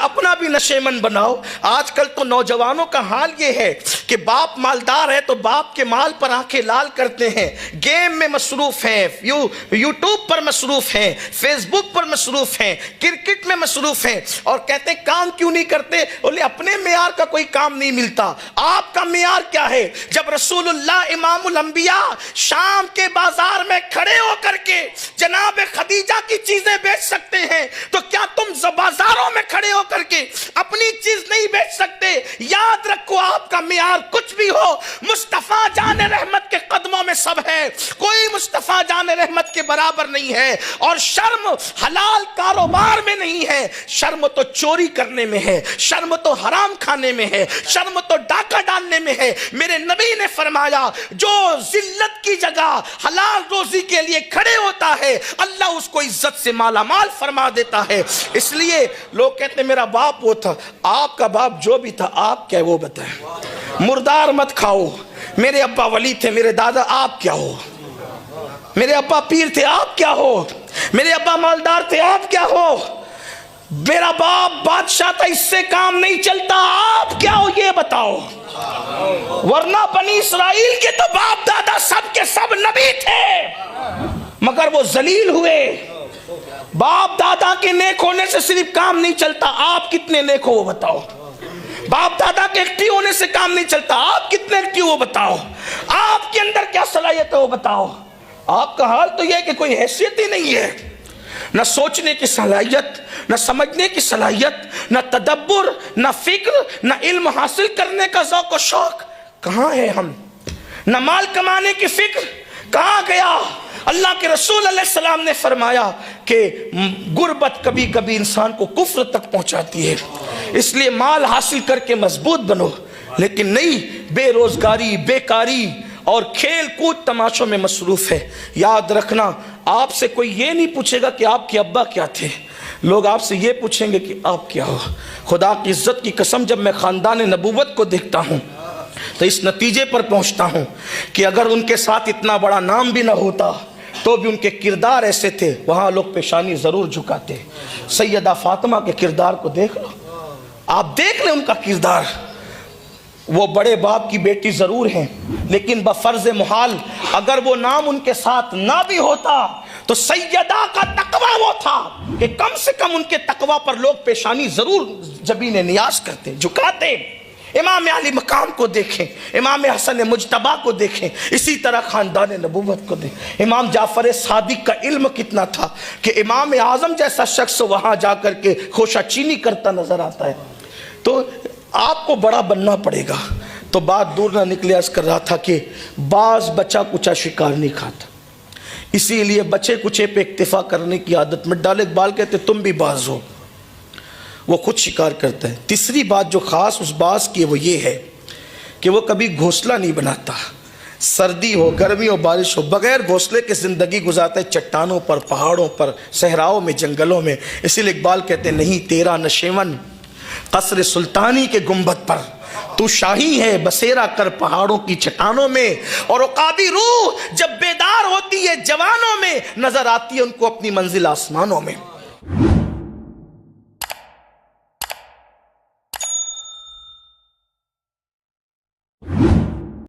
اپنا بھی نشیمن بناؤ۔ آج کل تو نوجوانوں کا حال یہ ہے کہ باپ مالدار ہے تو باپ کے مال پر آنکھیں لال کرتے ہیں، گیم میں مصروف ہیں، یوٹیوب پر مصروف ہیں، فیس بک پر مصروف ہیں، کرکٹ میں مصروف ہیں، اور کہتے ہیں کام کیوں نہیں کرتے؟ بولے اپنے معیار کا کوئی کام نہیں ملتا۔ آپ کا معیار کیا ہے؟ جب رسول اللہ امام الانبیاء شام کے بازار میں کھڑے ہو کر کے جناب خدیجہ کی چیزیں بیچ سکتے ہیں تو کیا تم بازاروں میں کھڑے ہو کر کے اپنی چیز نہیں بیچ سکتے؟ یاد رکھو آپ کا معیار کچھ بھی ہو، مصطفیٰ جان رحمت کے قدموں میں سب ہے، کوئی مصطفیٰ جان رحمت کے برابر نہیں ہے۔ اور شرم حلال کاروبار میں نہیں ہے، شرم تو چوری کرنے میں ہے، شرم تو حرام کھانے میں ہے، شرم تو ڈاکہ ڈالنے میں ہے۔ میرے نبی نے فرمایا جو ذلت کی جگہ حلال روزی کے لیے کھڑے ہوتا ہے اللہ اس کو عزت سے مالا مال فرما دیتا ہے۔ اس لیے لوگ کہتے ہیں میرا باپ وہ تھا، آپ کا باپ جو بھی تھا آپ کیا وہ بتائیں۔ مردار مت کھاؤ، میرے ابا ولی تھے، میرے دادا، آپ کیا ہو؟ میرے ابا پیر تھے، آپ کیا ہو؟ میرے ابا مالدار تھے، آپ کیا ہو؟ میرا باپ بادشاہ تھا، اس سے کام نہیں چلتا، آپ کیا ہو یہ بتاؤ۔ ورنہ بنی اسرائیل کے تو باپ دادا سب کے سب نبی تھے مگر وہ ذلیل ہوئے۔ باپ دادا کے نیک ہونے سے صرف کام نہیں چلتا، آپ کتنے نیک ہو وہ بتاؤ۔ باپ دادا کے ایکٹیو ہونے سے کام نہیں چلتا، آپ کتنے ایکٹیو وہ بتاؤ۔ آپ کے اندر کیا صلاحیت ہے وہ بتاؤ۔ آپ کا حال تو یہ ہے کہ کوئی حیثیت ہی نہیں ہے، نہ سوچنے کی صلاحیت، نہ سمجھنے کی صلاحیت، نہ تدبر، نہ فکر، نہ علم حاصل کرنے کا ذوق و شوق۔ کہاں ہے ہم؟ نہ مال کمانے کی فکر، کہاں گیا؟ اللہ کے رسول علیہ السلام نے فرمایا کہ غربت کبھی کبھی انسان کو کفر تک پہنچاتی ہے، اس لیے مال حاصل کر کے مضبوط بنو، لیکن نہیں بے روزگاری، بیکاری اور کھیل کود تماشوں میں مصروف ہے۔ یاد رکھنا آپ سے کوئی یہ نہیں پوچھے گا کہ آپ کے ابا کیا تھے، لوگ آپ سے یہ پوچھیں گے کہ آپ کیا ہو۔ خدا کی عزت کی قسم جب میں خاندان نبوت کو دیکھتا ہوں تو اس نتیجے پر پہنچتا ہوں کہ اگر ان کے ساتھ اتنا بڑا نام بھی نہ ہوتا تو بھی ان کے کردار ایسے تھے، وہاں لوگ پیشانی ضرور جھکاتے۔ سیدہ فاطمہ کے کردار کو دیکھ لو، آپ دیکھ لیں ان کا کردار۔ وہ بڑے باپ کی بیٹی ضرور ہیں لیکن بفرض محال اگر وہ نام ان کے ساتھ نہ بھی ہوتا تو سیدہ کا تقویٰ وہ تھا کہ کم سے کم ان کے تقویٰ پر لوگ پیشانی ضرور جبین نیاز کرتے، جھکاتے۔ امام علی مقام کو دیکھیں، امام حسن مجتبیٰ کو دیکھیں، اسی طرح خاندان نبوت کو دیکھیں۔ امام جعفر صادق کا علم کتنا تھا کہ امام اعظم جیسا شخص وہاں جا کر کے خوشہ چینی کرتا نظر آتا ہے۔ تو آپ کو بڑا بننا پڑے گا۔ تو بات دور نہ نکلے، عرض کر رہا تھا کہ باز بچا کچا شکار نہیں کھاتا، اسی لیے بچے کچے پہ اکتفا کرنے کی عادت میں ڈال۔ اقبال کہتے تم بھی باز ہو، وہ خود شکار کرتا ہے۔ تیسری بات جو خاص اس باز کی ہے وہ یہ ہے کہ وہ کبھی گھونسلہ نہیں بناتا، سردی ہو گرمی ہو بارش ہو بغیر گھونسلے کے زندگی گزارتا ہے، چٹانوں پر، پہاڑوں پر، صحراؤں میں، جنگلوں میں۔ اسی لیے اقبال کہتے ہیں نہیں تیرا نشیمن قصر سلطانی کے گنبد پر، تو شاہی ہے بسیرا کر پہاڑوں کی چٹانوں میں۔ اور عقابی روح جب بیدار ہوتی ہے جوانوں میں، نظر آتی ہے ان کو اپنی منزل آسمانوں میں۔